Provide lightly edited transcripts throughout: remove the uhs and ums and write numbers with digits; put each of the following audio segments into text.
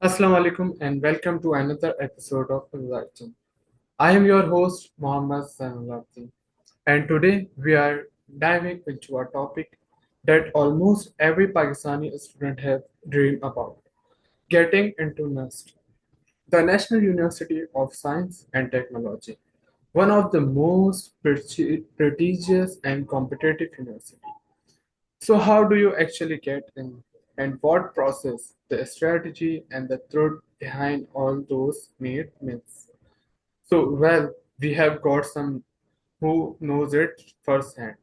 Assalamu alaikum and welcome to another episode of Enlightism. I am your host Mohammad Zainulabdi, and today we are diving into a topic that almost every Pakistani student have dreamed about: getting into NUST, the National University of Science and Technology, one of the most prestigious and competitive universities. So, how do you actually get in, and what process, the strategy, and the truth behind all those myths? So, well, we have got some who knows it firsthand.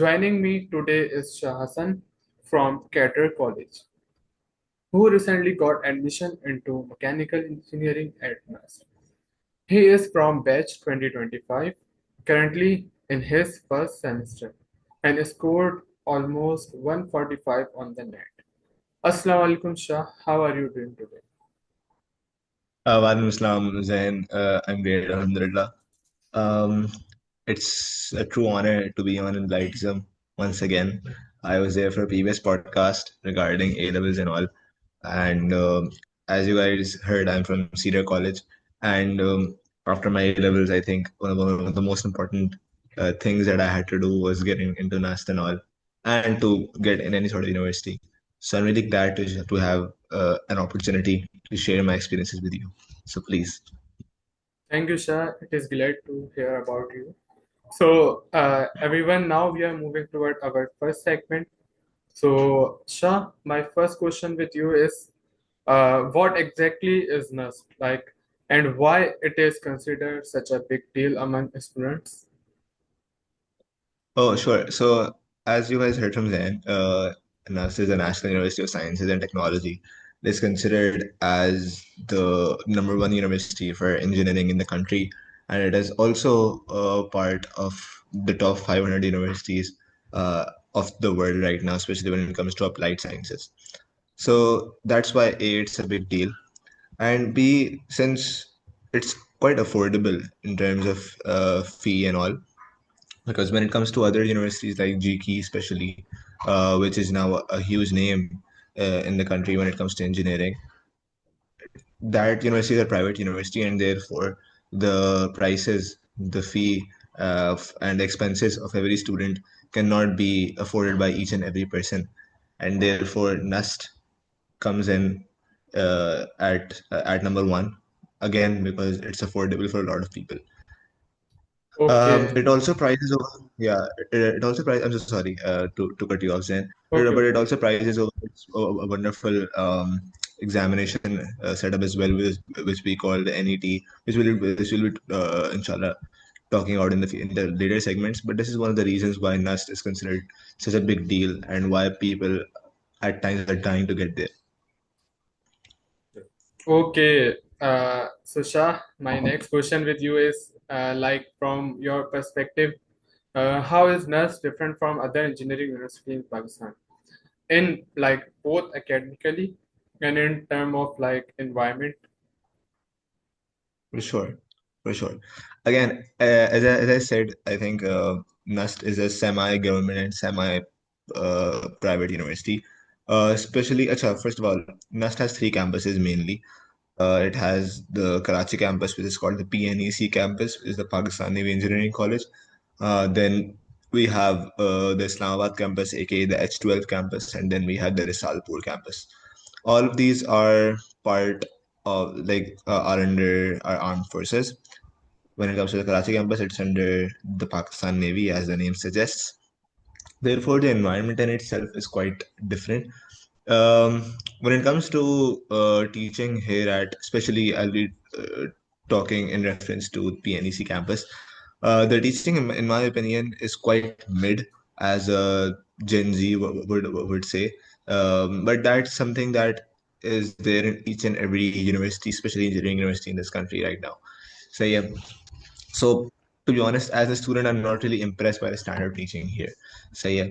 Joining me today is Shah Hasan from Cedar College, who recently got admission into mechanical engineering at NUST. He is from batch 2025, currently in his first semester, and scored almost 145 on the net. Assalamu alaikum Shah, how are you doing today? Walaikum Assalam, Zain. I'm great, Alhamdulillah. Um, it's a true honor to be on Enlightism once again. I was there for a previous podcast regarding A levels and all. And as you guys heard, I'm from Cedar College. And after my A levels, I think one of the most important things that I had to do was getting into NUST and all, and to get in any sort of university. So I'm really glad to have an opportunity to share my experiences with you. So please. Thank you, Shah. It is glad to hear about you. So, everyone, now we are moving toward our first segment. So, Shah, my first question with you is what exactly is NUST like and why it is considered such a big deal among students? Oh, sure. So, as you guys heard from Zen, NUST is the National University of Sciences and Technology. It is considered as the number one university for engineering in the country, and it is also a part of the top 500 universities of the world right now, especially when it comes to applied sciences. So that's why A, it's a big deal, and B, since it's quite affordable in terms of fee and all, because when it comes to other universities like GK especially, which is now a huge name in the country when it comes to engineering, that university is a private university, and therefore the prices, the fee, and the expenses of every student cannot be afforded by each and every person, and therefore NUST comes in at number one, again because it's affordable for a lot of people. Okay, It also prices over, yeah, it also price. I'm so sorry to cut you off, Zen, okay, but okay. it also prices over a wonderful examination setup as well, which we call the NET, which will be inshallah talking about in the later segments. But this is one of the reasons why NUST is considered such a big deal and why people at times are dying to get there. Okay, so Shah, my next question with you is like from your perspective, how is NUST different from other engineering universities in Pakistan in like both academically and in term of like environment? For sure, for sure. Again, as I said, I think NUST is a semi-government and semi-private university. Especially, first of all, NUST has three campuses mainly. It has the Karachi campus, which is called the PNEC campus, which is the Pakistani Engineering College. Then we have the Islamabad campus, aka the H12 campus, and then we have the Risalpur campus. All of these are part of are under our armed forces. When it comes to the Karachi campus, it's under the Pakistan Navy, as the name suggests. Therefore, the environment in itself is quite different. When it comes to teaching here at, especially I'll be talking in reference to PNEC campus. The teaching, in my opinion, is quite mid, as a Gen Z would say. But that's something that is there in each and every university, especially engineering university in this country right now. So yeah, so to be honest, as a student, I'm not really impressed by the standard teaching here. So yeah,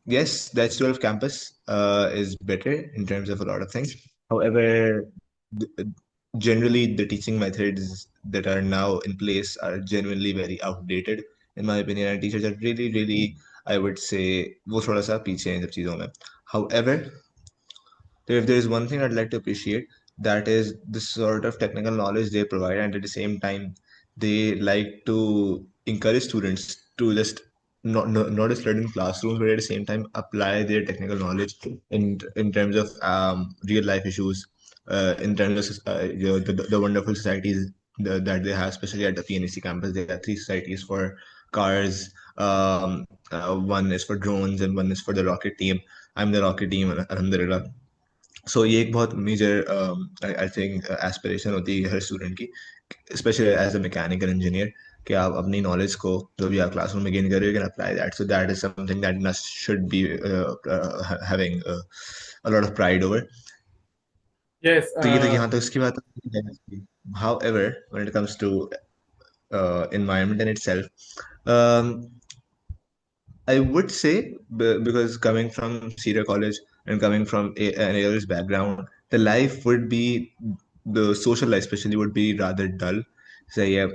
yes, the H12 campus is better in terms of a lot of things. However, th- generally the teaching methods that are now in place are genuinely very outdated, in my opinion. And teachers are really, I would say, वो थोड़ा सा पीछे हैं इन सब चीज़ों में. However, So if there is one thing I'd like to appreciate, that is the sort of technical knowledge they provide, and at the same time, they like to encourage students to just not just learn in classrooms, but at the same time apply their technical knowledge in terms of real life issues, in terms of the wonderful societies that they have, especially at the PNEC campus. They have three societies for cars. One is for drones, and one is for the rocket team. I'm the rocket team, alhamdulillah. सो ये एक बहुत major I think aspiration होती है हर student की, specially as a mechanical engineer, कि आप अपनी नॉलेज को जो भी आप क्लासरूम में गेन कर रहे हो, you can apply that. So that is something that must should be having a lot of pride over. Yes. तो ये तो यहाँ तक उसकी बात. However when it comes to environment in itself, um, I would say, because coming from Cedar College and coming from an ALS background, the life would be, the social life especially would be rather dull. So yeah,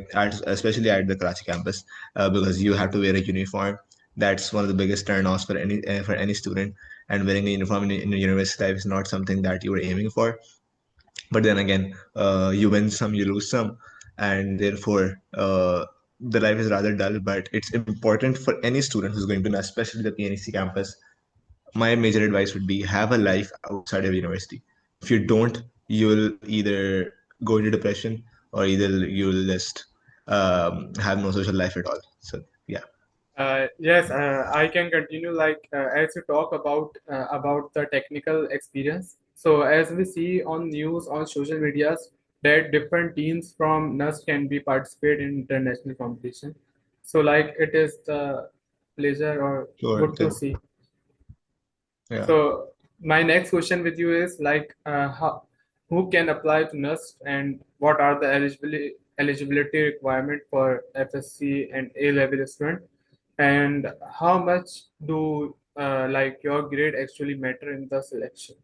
especially at the Karachi campus, because you have to wear a uniform. That's one of the biggest turn-offs for any student. And wearing a uniform in a university life is not something that you were aiming for. But then again, you win some, you lose some, and therefore the life is rather dull. But it's important for any student who's going to, especially the PNEC campus. My major advice would be, have a life outside of university. If you don't, you'll either go into depression, or either you'll just have no social life at all. So yeah. Yes, I can continue. Like as you talk about the technical experience. So as we see on news on social medias that different teams from NUST can be participate in international competition. So like it is the pleasure or Sure. good to see. Yeah. So my next question with you is like who can apply to NUST and what are the eligibility requirement for FSC and A level student, and how much do like your grade actually matter in the selection?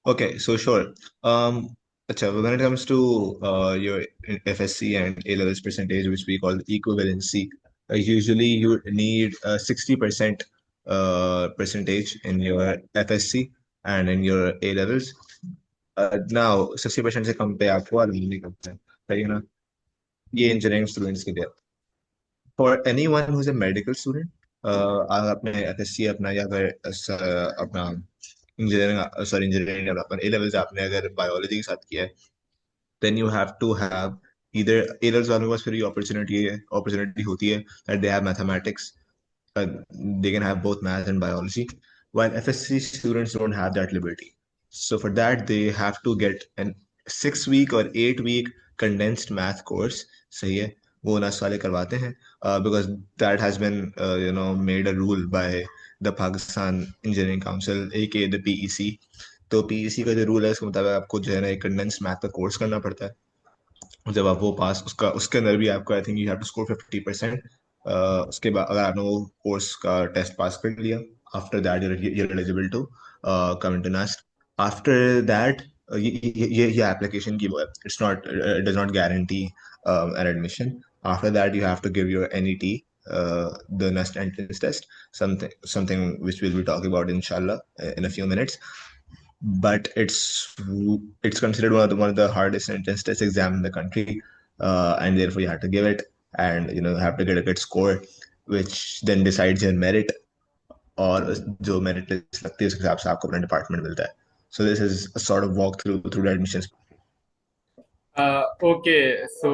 Okay, so sure. Acha, when it comes to your FSC and A levels percentage, which we call equivalency, usually you need 60% percentage in your FSC and in your A levels. Now, 60% से कम पे आपको allow नहीं करते हैं, सही है ना? ये इंजीनियरिंग स्टूडेंट्स के लिए. For anyone who's a medical student, आप अपने FSC अपना, या फिर अपना इंजीनियरिंग, सॉरी इंजीनियरिंग अपना ए लेवल्स आपने अगर बायोलॉजी के साथ किया है, then you have to have either A levels वालों के पास फिर ये अपॉर्चुनिटी होती है that they have mathematics, uh, they can have both math and biology, while FSC students don't have that liberty. So for that, they have to get an 6 week or 8 week condensed math course. सही है, वो नस वाले करवाते हैं, because that has been made a rule by the Pakistan Engineering Council, aka the PEC. तो PEC का जो रूल है, उसके मुताबिक आपको जो है ना एक कंडेंस्ड मैथ का कोर्स करना पड़ता है. जब आप वो पास, उसका उसके अंदर भी आपको, I think you have to score 50%. उसके बाद अगर आपने वो कोर्स का टेस्ट पास कर लिया, after that you're eligible to come into NUST. After that ये एप्लीकेशन की वो है, it's not, it does not guarantee an admission. After that you have to give your NET, the NUST entrance test, something which we'll be talking about inshallah in a few minutes. But it's considered one of the hardest entrance test exam in the country, and therefore you have to give it, and have to get a good score, which then decides your merit, और जो merit list लगती है उसके हिसाब से आपको अपना department मिलता है. So this is a sort of walk through the admissions. Okay, so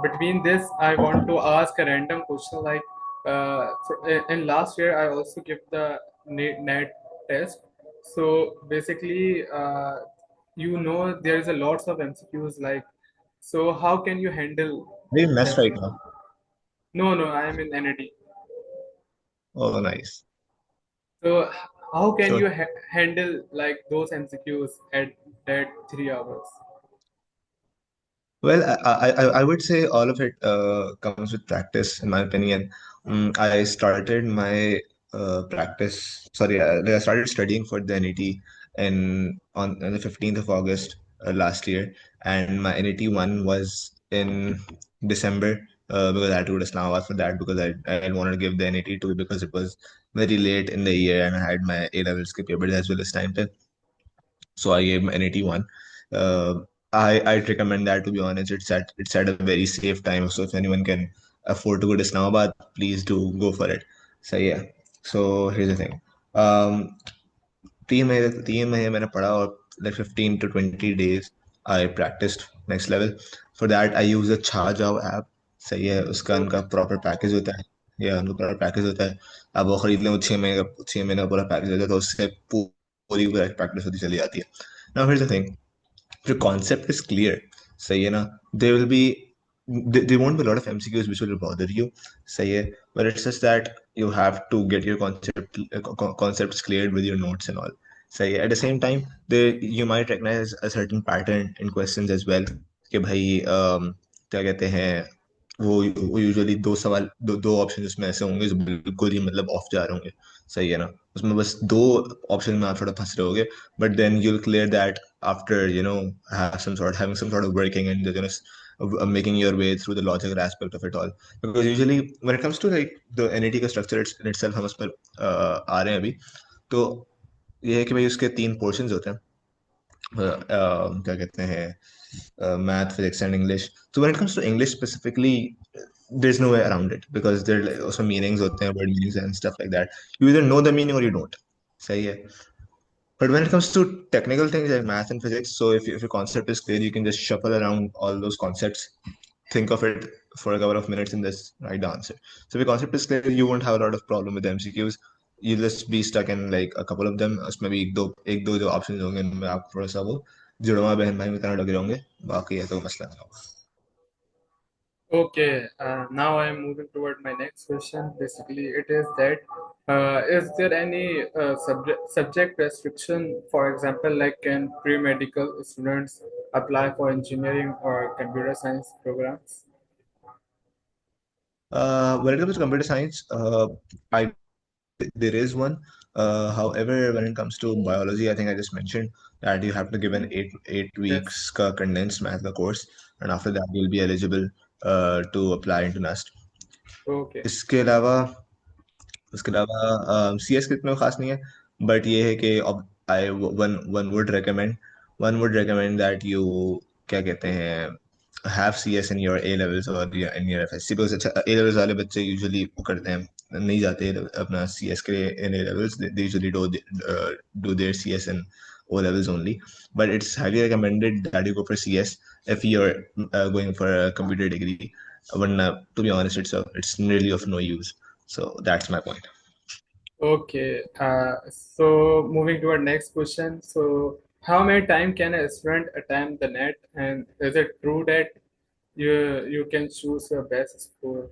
between this, I want to ask a random question. Like, in last year, I also give the NET test. So basically, there is a lots of MCQs. Like, so how can you handle Very mess them? right now. No, no, I am in NAD. Oh, nice. So how can you Sure. handle like those MCQs at that 3 hours? Well, I would say all of it comes with practice, in my opinion. I started my practice, sorry, I started studying for the NET on the 15th of August last year, and my NET one was in December, because I had to go to Islamabad for that, because I wanted to give the NET two, because it was very late in the year and I had my A levels के papers as well as time पे. So I gave NAT one. I'd recommend that, to be honest. It's at a very safe time. So if anyone can afford to go to Islamabad, please do go for it. So yeah. So here's the thing. Um, 3 महीने मैंने पढ़ा और like 15 to 20 days I practiced next level. For that I use a Chajao app. सही है, उसका उनका Okay. Proper package होता है, या उनका प्रॉपर पैकेज होता है, आप वो खरीद लें, वो 6 महीने का पूरा पैकेज होता है, तो उससे पूरी प्रैक्टिस होती चली जाती है. Now here's the thing, the concept is clear. सही है ना, there will be there won't be a lot of MCQs which will bother you. सही है, but it's just that you have to get your concepts cleared with your notes and all. सही है. At the same time, there you might recognize a certain pattern in questions as well. कि भाई क्या कहते हैं, वो usually दो सवाल, दो ऑप्शन उसमें ऐसे होंगे जो बिल्कुल ही मतलब ऑफ जा रहे होंगे. सही है ना, उसमें बस दो ऑप्शन में आप थोड़ा फंस रहे होगे, but then you'll clear that after having some sort of working and making your way through the logical aspect of it all. Because usually when it comes to like the NAT का structure in itself, हम उस पर आ रहे हैं अभी. तो ये है कि भाई उसके 3 portions होते हैं. क्या कहते हैं, math, physics and English. So when it comes to English specifically, there's no way around it because there are also meanings होते हैं, word meanings and stuff like that. You either know the meaning or you don't. सही है. But when it comes to technical things like math and physics, so if your concept is clear, you can just shuffle around all those concepts, think of it for a couple of minutes, and just write the answer. So if your concept is clear, you won't have a lot of problem with the MCQs. You'll just be stuck in like a couple of them. उसमें भी एक दो जो options होंगे, उनमें आप थोड़ा सा वो जुड़वा बहन भाई में तरह लगे होंगे. बाकी है तो मसला नहीं होगा. Okay, now I am moving toward my next question. Basically, it is that is there any subject restriction, for example, like can pre-medical students apply for engineering or computer science programs? When it comes to computer science, I there is one. However, when it comes to biology, I think I just mentioned that you have to give an eight Yes. weeks का condensed math का course, and after that you'll be eligible to apply into NUST. Okay. इसके अलावा CS के इतना खास नहीं है, but ये है कि अब I one one would recommend that you क्या कहते हैं have CS in your A levels और इन योर FSC, बिकॉज अच्छा A levels वाले बच्चे यूजुअली वो करते हैं, नहीं जाते अपना CS के लिए इन A levels, they usually do their CS in O levels only, but it's highly recommended that you go for CS if you're going for a computer degree. When to be honest, it's really of no use. So that's my point. Okay. So moving to our next question. So how many time can a student attempt the net, and is it true that you can choose your best score?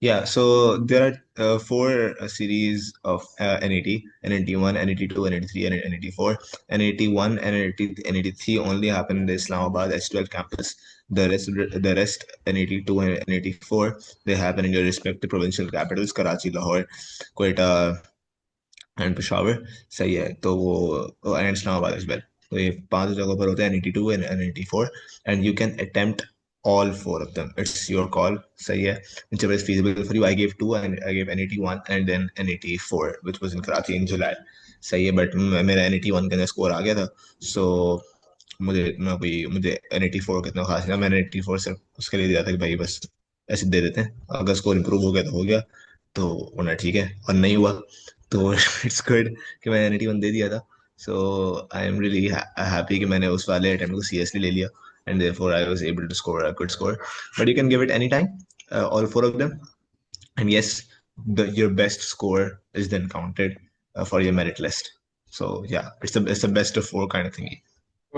Yeah, so there are four series of NAT: NAT1, NAT2, NAT3, and NAT4. NAT1 and NAT3 only happen in the Islamabad S12 campus. The rest NAT2 and NAT4, they happen in your respective provincial capitals, Karachi, Lahore, Quetta, and Peshawar. सही है, तो वो and Islamabad as well. तो ये 5 जगहों पर होता है, NAT2 and NAT4, and you can attempt all four of them. It's your call. सही है, whichever is feasible for you. I gave two, and I gave NAT1 and then NAT4, which was in Karachi in July. सही है, but मेरा NAT1 का score आ गया था, so मुझे NAT4 कितना खास नहीं था. मैंने NAT4 सिर्फ उसके लिए दिया था कि भाई बस ऐसे दे देते हैं, अगर स्कोर इंप्रूव हो गया तो हो गया, तो वरना ठीक है, और नहीं हुआ तो इट्स गुड कि मैंने NAT1 दे दिया था. सो आई एम रियली हैप्पी कि मैंने उस वाले अटेम्प्ट को सीरियसली ले लिया, and therefore I was able to score a good score. But you can give it anytime, all four of them, and yes, your best score is then counted for your merit list. So yeah, it's the best of four kind of thingy.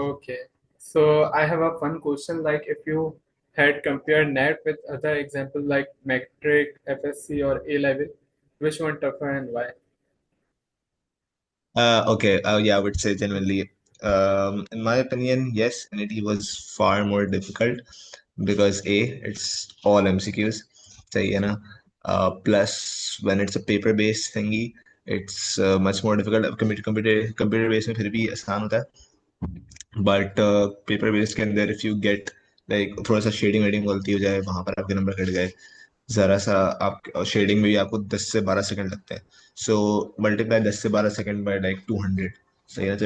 Okay. So I have a fun question. Like if you had compared NET with other examples like metric, FSC, or A level, which one tougher and why? Okay. Yeah, I would say genuinely, in my opinion, yes, NAT was far more difficult because A, it's all MCQs. सही है ना? Plus, when it's a paper-based thingy, it's much more difficult. Computer based में फिर भी आसान होता है, but paper based के अंदर if you get like थोड़ा सा शेडिंग वेडिंग गलती हो जाए, वहां पर आपके नंबर कट गए, ज़रा सा आप शेडिंग में भी आपको 10 से 12 सेकंड लगते हैं। सो मल्टीप्लाई 10 से 12 सेकंड बाय लाइक 200, सही है। तो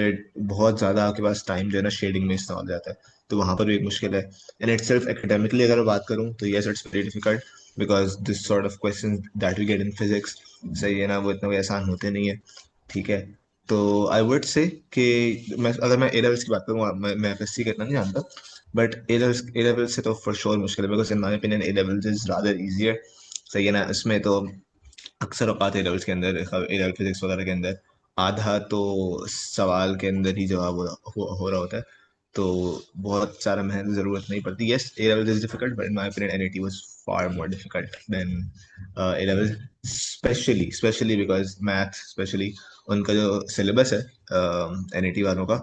बहुत ज़्यादा आपके पास टाइम जो है ना शेडिंग में इस्तेमाल हो जाता है। तो वहाँ पर भी एक मुश्किल है। इन इट सेल्फ एकेडमिकली अगर मैं बात करूँ तो yes it's very difficult, because this sort of question that we get in physics, सही है ना, वो इतना कोई आसान होते नहीं है। ठीक है। तो आई वुड से कि मैं ए लेवल्स की बात करूँ, मैं एफएससी कितना नहीं जानता, बट ए लेवल से तो फॉर श्योर मुश्किल है, because in my opinion A level is rather easier, सही है ना। इसमें तो अक्सर औकात ए लेवल्स के अंदर, ए लेवल फिजिक्स वगैरह के अंदर आधा तो सवाल के अंदर ही जवाब हो रहा होता है। तो बहुत सारा मेहनत की जरूरत नहीं पड़ती। Yes A level is difficult, but in my opinion NET was far more difficult than A level, specially because math specially उनका जो सिलेबस है एनईटी वालों का,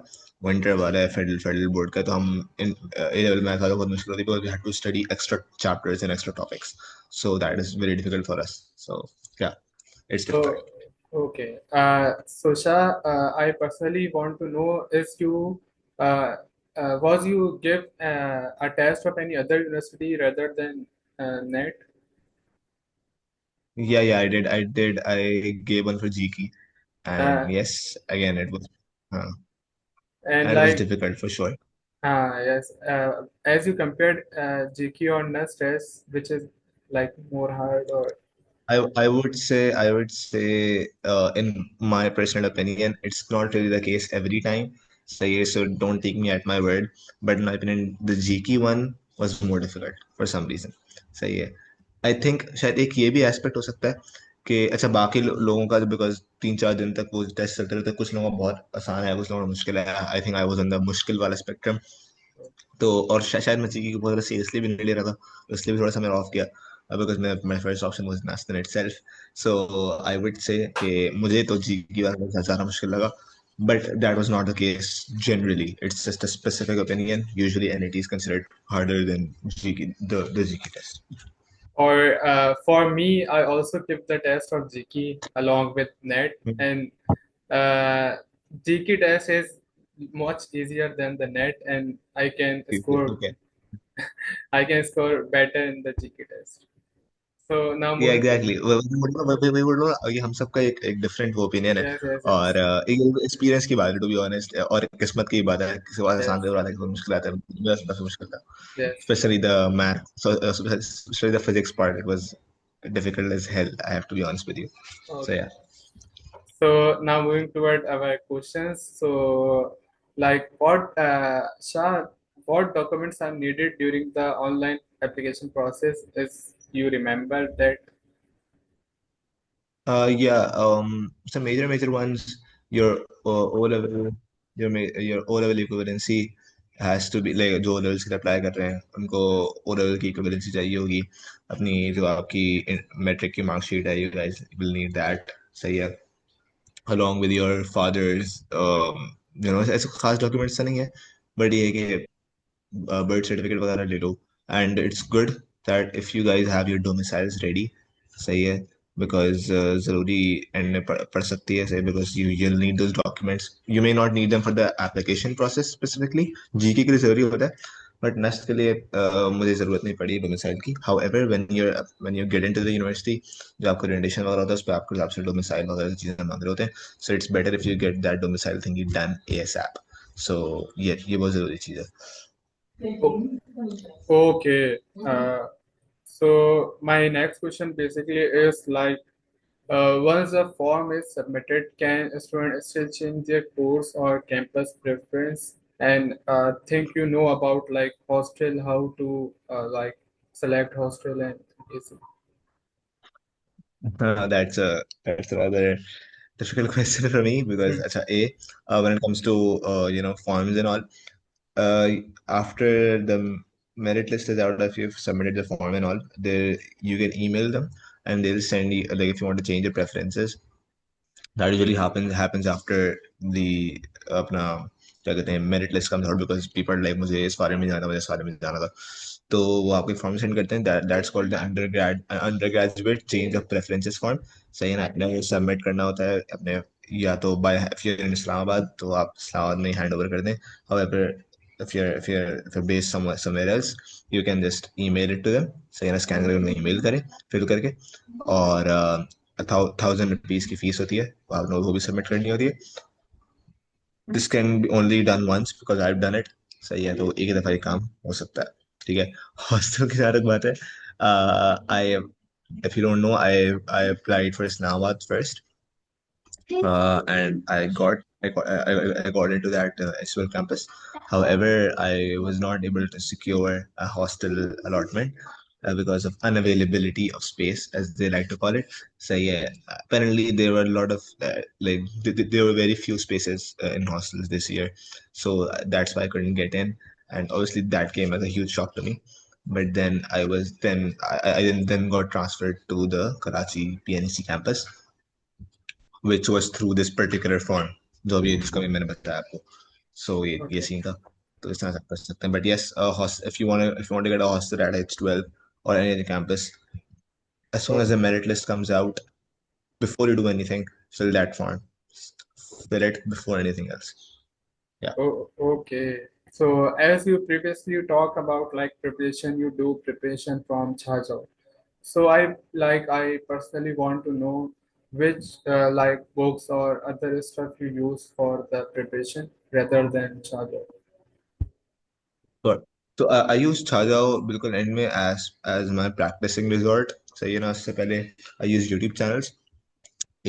विंटर वाला है, फेडरल बोर्ड का। तो हम इन ए लेवल मैथ वालों को बहुत मुश्किल होती है, because we have to study extra chapters and extra topics, so that is very difficult for us. So yeah, it's difficult. So, okay. So Shah, I personally want to know is you was you give a test of any other university rather than NET? Yeah, I gave one for GK, Uh, and yes, again it was, uh, and and it was like difficult for sure. yes, as you compared GQ or NUST test, which is like more hard or I would say in my personal opinion, it's not really the case every time. So don't take me at my word. But in my opinion, the GK one was more difficult for some reason. सही है। I think शायद एक ये भी aspect हो सकता है कि अच्छा बाकी लोगों का, बिकॉज 3-4 दिन तक वो टेस्ट चलते रहते हैं, कुछ लोगों का बहुत आसान है, कुछ लोगों का मुश्किल है। I think I was on the मुश्किल वाला स्पेक्ट्रम। तो और शायद मैं चीकी को बहुत ज़्यादा सीरियसली भी नहीं ले रहा था, तो इसलिए भी थोड़ा सा मेरा ऑफ किया, because my first option was national itself. So I would say कि मुझे तो जी की बात बहुत ज़्यादा मुश्किल लगा, but that was not the case generally, it's just a specific opinion. Usually NET is considered harder than जीकी, द जीकी test. or for me, I also give the test of GK along with NET, and uh, GK test is much easier than the NET, and okay. I can score better in the GK test. So now या moving to exactly, ये हम सबका एक एक different opinion है। yes, yes, और yes, एक experience की बात है, टू बी ऑनेस्ट, और किस्मत की बात है। किसी को yes, आसान दे रहा है, किसी को मुश्किल आता है, मेरा सबसे मुश्किल था, yes. especially the math, so especially the physics part. It was difficult as hell, I have to be honest with you. So Okay. yeah. So now moving toward our questions. So, like, Shah, what documents are needed during the online application process? Is you remember that? Yeah, some major ones, your O level, your O level equivalency has to be like, जो O levels के apply कर रहे हैं उनको O level की equivalency चाहिए होगी। अपनी जो आपकी मेट्रिक की मार्कशीट है, you guys will need that, सही है। Along with your father's, ऐसे खास डॉक्यूमेंट्स तो नहीं है, बट ये है कि बर्थ सर्टिफिकेट वगैरह ले लो। And it's good that if you guys have your domiciles ready, सही है, बिकॉज ज़रूरी एंड में पड़ सकती है, सही, because you need those documents. You may not need them for the application process specifically, GK के लिए ज़रूरी होता है, बट नेक्स्ट के लिए मुझे ज़रूरत नहीं पड़ी डोमिसाइल की। How ever when you get into the university, जो आपका रेंडेशन वगैरह होता है, उस पर आपके हिसाब से डोमिसाइल वगैरह की चीज़ें मांग रहे होते हैं। So it's better if you get that domicile thing done ASAP। सो ये बहुत ज़रूरी चीज़ है। O- Okay. So my next question basically is like, once the form is submitted, can a student still change their course or campus preference? And think you know about like hostel, how to like select hostel and is That's a rather difficult question for me, because अच्छा, when it comes to forms and all, uh, after the merit list is out, if you've submitted the form and all, you can email them, and they'll send you, like, if you want to change your preferences, that usually happens after the अपना क्या कहते हैं merit list comes out, because people like मुझे इस बारे में जाना था, मुझे इस बारे में जाना था। तो वो आपको फॉर्म सेंड करते हैं, that's called the under graduate change of preferences form, सही है ना। अपने सबमिट करना होता है अपने, या तो by, if you in Islamabad तो आप इस्लामाबाद में हैंड ओवर कर दें। if you're based somewhere else, you can just email it to them. सही है ना, स्कैन करके उन्हें ईमेल करें फिल करके, और 1,000 रुपीज की फीस होती है, आपने वो भी सबमिट करनी होती है. This can be only done once because I have done it. सही है, तो एक ही दफा ये काम हो सकता है. ठीक है. हॉस्टल की जहाँ तक बात है, आई if you don't know, I applied for Islamabad first, and I got into that SUL campus. However, I was not able to secure a hostel allotment because of unavailability of space, as they like to call it. So yeah, apparently there were a lot of there were very few spaces in hostels this year, so that's why I couldn't get in, and obviously that came as a huge shock to me. But then I then got transferred to the Karachi PNC campus, which was through this particular form, जो अभी जिसका भी मैंने बताया आपको. So ये Okay. Scene था. तो इस तरह से आप कर सकते हैं. But yes, if you want to get a hostel at H12 or any other campus, as soon as the Okay. merit list comes out, before you do anything, fill that form. Fill it before anything else. Yeah. Oh, okay. So as you previously talk about like preparation, you do preparation from Chhajao. So I personally want to know which like books or other stuff you use for the preparation rather than Chhajao. Sure. So I use Chajao बिल्कुल end में as my practicing resort. सही है ना, उससे पहले I use YouTube channels.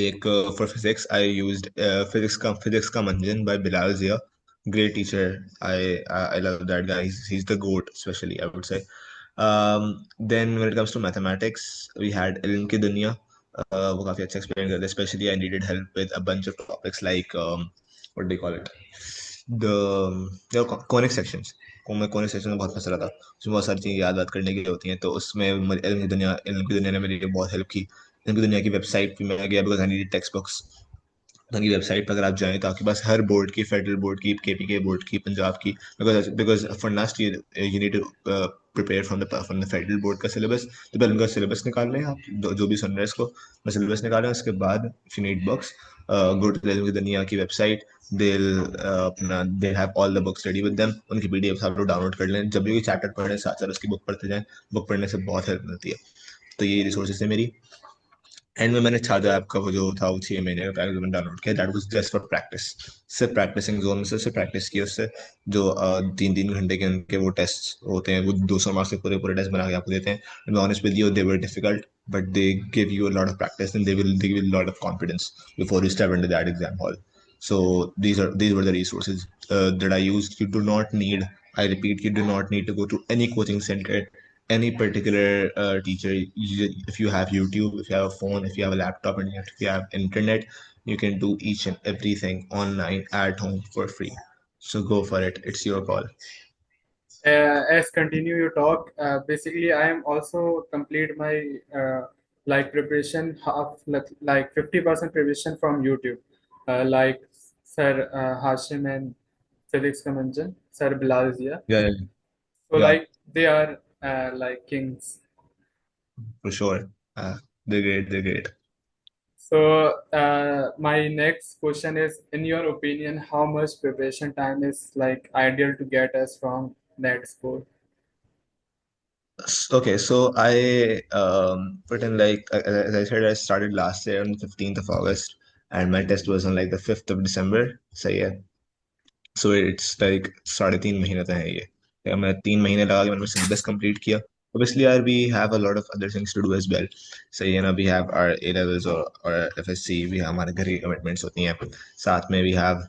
एक for physics I used physics का मंजन by Bilal Zia. Great teacher. I love that guy. He's the goat, especially I would say. Then when it comes to mathematics, we had इल्म की दुनिया. वो काफी अच्छा explain करते, especially I needed help with a bunch of topics like what do you call it, the conic sections. को मैं कौन सेक्शन में बहुत फंस रहा था, उसमें बहुत सारी चीज़ें याद बात करने की होती हैं, तो उसमें इल्म की दुनिया ने मेरी बहुत हेल्प की. इल्म की दुनिया की वेबसाइट पे मैं गया because I needed text books. उनकी वेबसाइट पर अगर आप जाएं तो आपके पास हर बोर्ड की, फेडरल बोर्ड की, केपीके बोर्ड की, पंजाब की, because for NUST you need to prepare from the federal board का सिलेबस. तो पहले उनका सिलेबस निकाल लें आप, जो भी सुन रहे हैं इसको, मैं सिलेबस निकालें. उसके बाद if you need books, go to की दुनिया की वेबसाइट. अपना they have all the books ready with them. उनकी पीडीएफ आप लोग डाउनलोड कर लें, जब भी कोई चैप्टर पढ़ें साथ साथ उसकी बुक पढ़ते जाएं. बुक पढ़ने से बहुत हेल्प मिलती है. तो ये रिसोर्सेज है मेरी. एंड में मैंने छाजा ऐप का वो जो था, वो 6 महीने का पैकेज मैंने डाउनलोड किया. That was just for practice. सिर्फ प्रैक्टिसिंग जोन में से सिर्फ प्रैक्टिस की उससे. जो 3-3 घंटे के उनके वो टेस्ट होते हैं, वो 200 मार्क्स के पूरे पूरे टेस्ट बना के आपको देते हैं. To be honest with you, they were difficult, but they give you a lot of practice and they give you a lot of confidence before you step into that exam hall. So these were the resources that I used. You do not need, I repeat, you do not need to go to any coaching center, any particular teacher. If you have YouTube, if you have a phone, if you have a laptop, and if you have internet, you can do each and everything online at home for free. So go for it. It's your call. As continue your talk, basically I am also complete my like preparation half like 50% preparation from YouTube, like Sir Hashim and Felix Kamanjan, Sir Bilalzia. Yeah, yeah, So yeah, like they are like kings. for sure. They're great. They're great. So my next question is, in your opinion, how much preparation time is like ideal to get us from net score? Okay, so I put in like as I said, I started last year on 15th of August, and my test was on like the 5th of December. So yeah, so it's like 3.5 महीने तो है ये. या मैं 3 महीने लगा के मैंने सिलेबस कंप्लीट किया. Obviously, we have a lot of other things to do as well. So you know, we have our A levels or FSC. We have हमारे घर की commitments होती हैं. साथ में we have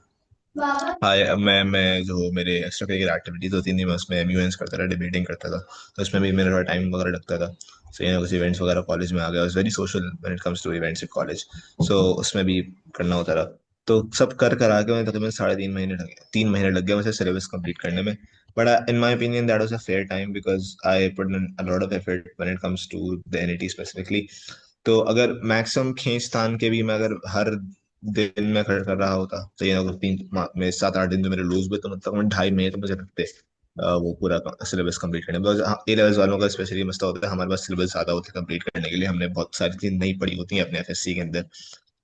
हाँ, मैं जो मेरे एक्स्ट्रा करिकुलर एक्टिविटीज होती थी, मैं उसमें एमयूएंस करता था, डिबेटिंग करता था. तो उसमें भी मेरा थोड़ा टाइम वगैरह लगता था. सो ये कुछ इवेंट्स वगैरह कॉलेज में आ गया. Very social when it comes to events in college. So उसमें भी करना होता था. तो सब कर करा के मैं तकरीबन 3.5 महीने लगे, 3 महीने लग गए मुझे सिलेबस कंप्लीट करने में. But in my opinion that was a fair time because I put in a lot of effort when it comes to the NET specifically. तो अगर मैक्सिमम खींच तान के भी मैं अगर हर दिन में खड़ा कर रहा होता, तो ये अगर में 7-8 दिन जो मेरे लूज हुए, तो मतलब 2.5 महीने तो मुझे लगते वो पूरा सिलेबस कंप्लीट करने. बिकॉज ए लेवल्स वालों का स्पेशली मसला होता है, हमारे पास सिलेबस ज्यादा होते हैं कंप्लीट करने के लिए. हमने बहुत सारी चीजें नहीं पढ़ी होती हैं अपने एफएससी के अंदर.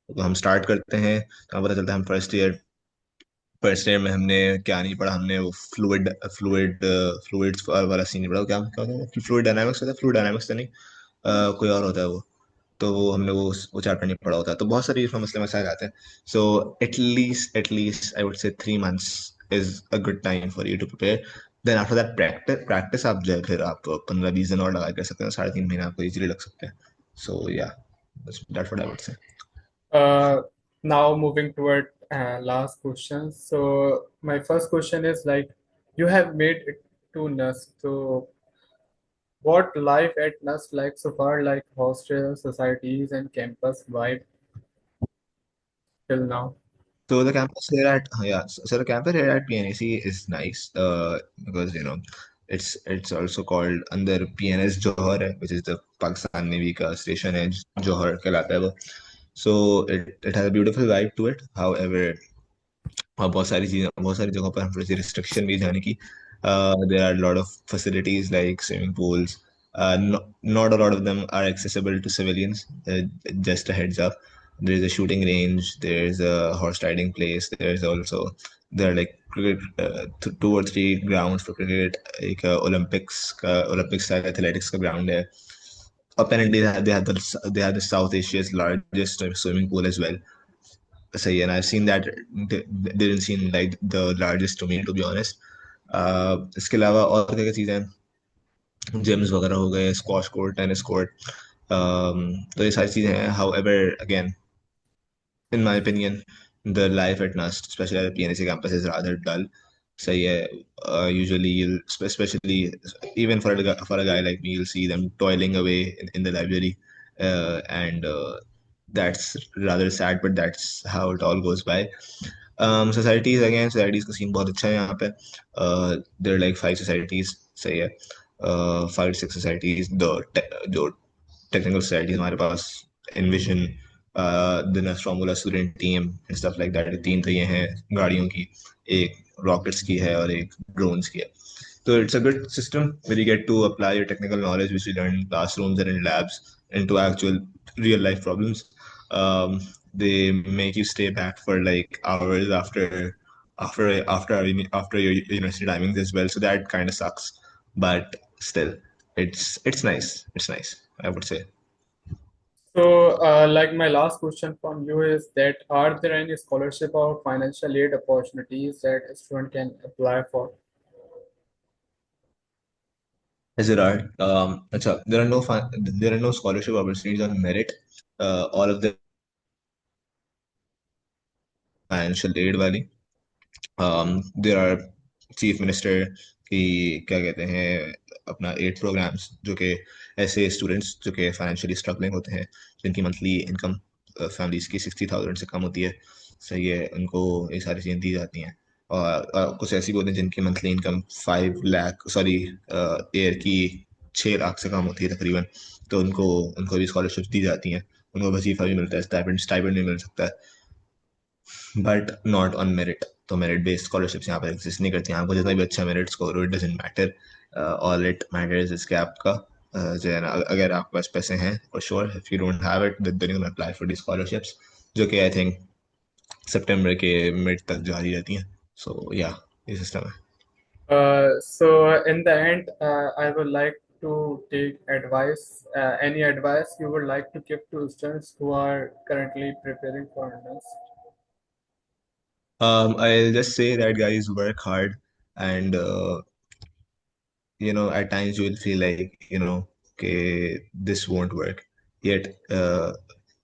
तो हम स्टार्ट करते हैं तो हमें पता चलता है हम फर्स्ट ईयर फर्स्ट ईयर में हमने क्या नहीं पढ़ा, हमने वो फ्लूइड्स वाला सीन नहीं पढ़ा। क्या क्या होता है, फ्लूइड डायनामिक्स होता है, फ्लूइड डायनामिक्स तो नहीं, कोई और होता है वो। तो वो हमने वो चैप्टर नहीं पढ़ा होता, तो बहुत सारी इसमें मसले मसाइल आते हैं। So at least I would say 3 months is a good time for you to prepare. Then after that practice आप जो है फिर आप 15-20 दिन और लगा कर सकते हैं, 3.5 महीने आपको इजीली लग सकते हैं। सो या that's what I would say. Uh, Now moving toward last question. So my first question is like, you have made it to NUST. So what life at NUST like so far, like hostels, societies, and campus vibe till now? So the campus here at yeah, so the campus here at PNAC is nice, because it's also called under PNS Johar hai, which is the Pakistan Navy ka station है, Johar कहलाता है वो. So it has a beautiful vibe to it. However, और बहुत सारी जगहों पर हम थोड़ी सी रिस्ट्रिक्शन भी है जाने की. There are a lot of facilities like swimming pools. Not a lot of them are accessible to civilians. Just a heads up. There's a shooting range. There's a horse riding place. There are like cricket, 2 or 3 grounds for cricket. एक Olympic style athletics का ground है. Apparently they have the South Asia's largest swimming pool as well. सही है, and I've seen that they didn't seem like the largest to me, to be honest. इसके अलावा और क्या क्या चीज़ें हैं, जिम्स वगैरह हो गए, स्क्वाश कोर्ट, टेनिस कोर्ट. तो ये सारी चीज़ें हैं. However, again, in my opinion, the life at NUST, especially at the PNC campus, is rather dull. So yeah, usually especially even for a guy like me, you'll see them toiling away in the library, and that's rather sad. But that's how it all goes by. Societies का scene बहुत अच्छा है यहाँ पे. There are like 5 societies. सही है, 5 to 6 societies. जो technical societies हमारे पास, Envision, the NUST formula student team and stuff like that. 3 तो ये हैं गाड़ियों की, एक रॉकेट्स की है और एक ड्रोन्स की है. So it's a good system where you get to apply your technical knowledge which you learn in classrooms and in labs into actual real life problems. Um, they make you stay back for like hours after your university timings as well. So that kind of sucks, but still, it's nice. It's nice, I would say. So, like my last question from you is that are there any scholarship or financial aid opportunities that a student can apply for? Yes, there are. अच्छा, there are no scholarship opportunities on merit. All of them financial aid वाली. There are chief minister की क्या कहते हैं अपना add programmes, जो कि ऐसे स्टूडेंट्स जो कि फाइनेंशियली स्ट्रगलिंग होते हैं, जिनकी मंथली इनकम फैमिलीज की 60,000 से कम होती है. सही है, उनको ये सारी चीज़ें दी जाती हैं. और कुछ ऐसी भी होती हैं जिनकी monthly income 5 lakh, sorry, year की 6 लाख से कम होती है तकरीबन. तो उनको उनको भी स्कॉलरशिप दी जाती हैं. उनको वजीफा भी मिलता है, स्टाइपेंड स्टाइपेंड भी मिल सकता है, बट नॉट ऑन मेरिट. तो मेरिट बेस्ड स्कॉलरशिप्स यहाँ पर एग्जिस्ट नहीं करती हैं. आपको जितना भी अच्छा मेरिट स्कोर हो, it doesn't matter. All it matters is कि आपका जो है ना, अगर आपके पास पैसे हैं, for sure. If you don't have it, then you can apply for the scholarships, जो कि आई थिंक सितंबर के मिड तक जारी रहती हैं. सो या, ये सिस्टम है. So in the end, I would like to take advice. Any advice you would like to give to students who are currently preparing for NUST? I'll just say that guys, work hard, and at times you will feel like, okay, this won't work. Yet,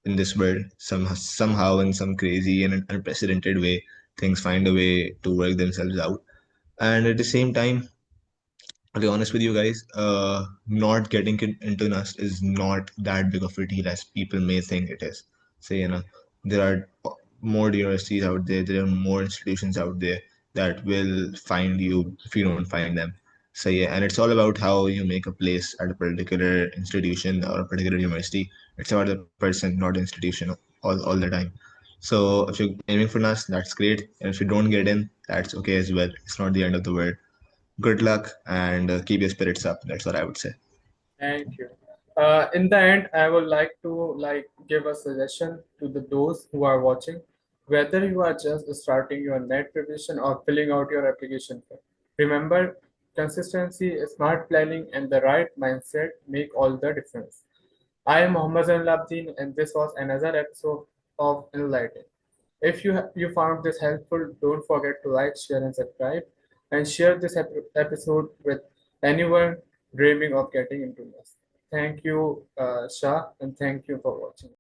in this world, somehow, in some crazy and unprecedented way, things find a way to work themselves out. And at the same time, to be honest with you guys, not getting into NUST is not that big of a deal as people may think it is. So, there are more universities out there, there are more institutions out there that will find you if you don't find them. So, yeah, and it's all about how you make a place at a particular institution or a particular university. It's about the person, not the institution, all the time. So, if you're aiming for NUST, that's great. And if you don't get in, that's okay as well. It's not the end of the world. Good luck, and keep your spirits up. That's what I would say. Thank you. In the end, I would like to give a suggestion to those who are watching. Whether you are just starting your net preparation or filling out your application form. Remember, consistency, smart planning, and the right mindset make all the difference. I am Mohammad Zainul and this was another episode of Enlightis. If you found this helpful, don't forget to like, share, and subscribe, and share this episode with anyone dreaming of getting into this. Thank you, Shah, and thank you for watching.